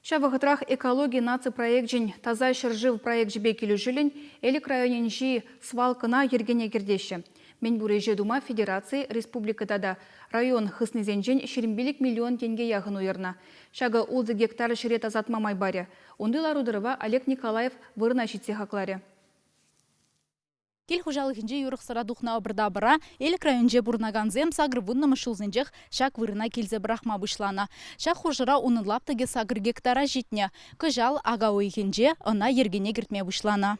Шавығытрах экология наци проект жин таза шыржив проект жібе келу жилін элік районен жи свалкына ергене кердеші. Мен бұреже дума федерации республикада да район хыснезен жин 20 миллион тенге яғын ойырна. Шағы 10 гектар шырет азатмамай баре. Ондылар удырыва Олег Николаев вырна шитсе хақлары. Кел хужалығынже юрықсыра дұқна обырда-быра, елік районже бұрнаганзем сагыр вұннымы шылзынжық шак вырына келзе бірақма бұшлана. Шак хужыра оның лаптыге сагыр гектара жетіне. Күжал ага ойғынже ына ергене кіртме бұшлана.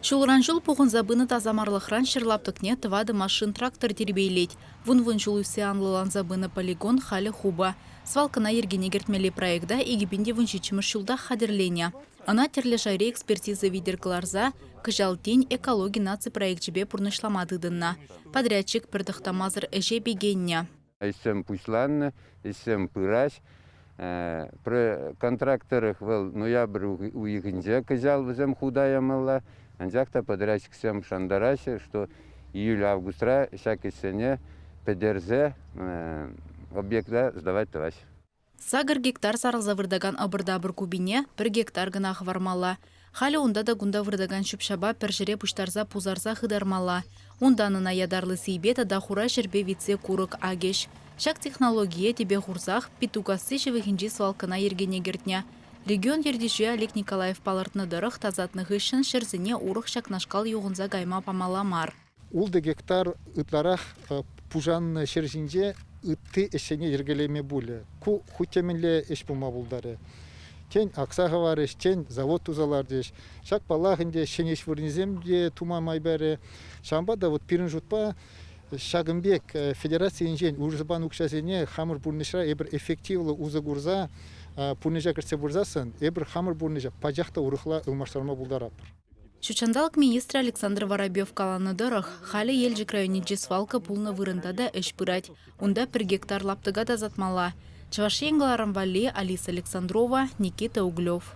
Шулран жыл пуғын забыны тазамарлықран шырлаптықне тывады машин трактор тербейлейд. Вун-вун жыл үсе анлылан забыны полигон халі хуба. Свалкына ергене кертмелі проекта егіпінде вуншичіміш жылда қадірлене. Ана терлі жайре экспертиза видеркаларза күжал тень экологи наци проект жібе пұрнышламадыдынна. Подрядчик бірдіқтамазыр әже бегенне. Исем пусланны, исем пыраш. Про контракторых был ноябрь уйгынже күжал візем худаямылла. Анжақта подрядчик сем шандарасе, что июля-августра всякой сене педерзе объекта сдавать товарищ. Сагыр гектар сарылза вырдаган абырда бір кубине 1 гектар гынақ вармала. Халі онда да гунда вырдаган шүпшаба піржіре пұштарза пузарза хыдармала. Онданына ядарлы сейбета да хура жербе вице курык агеш. Шак технология тебе хурзах петугасы живыхинжи свалкына ергене гертня. Регион ердеші Олег Николаев палартны дырық тазатнығы үшін шырзіне урық шакнашкал юғынза гайма памаламар. Улды гектар ытларах пужанны шырзинже ытты эшене ергелеме буле. Ку хутеменле эш бума булдары. Тен аксаға варыш, тен завод тузалар деш. Шак балағынде шенеш вырнеземде тумамай бәрі. Шамба да вот пирін жұтпа Шагымбек федерация инжен урзабан укшазене хамыр бурнышра эбір эффективлы узы гурза пурнежа кірсе бурзасын, эбір хамыр бурнежа пажақта урықла ылмаштарма булдарапыр. Чучандалық министр Александр Воробьев каланы дырық, халі елжік районеде свалка пулны вырында да үш пырать. Онда 1 гектар лаптыға да затмала. Чаваши Вали, Алиса Александрова, Никита Углев.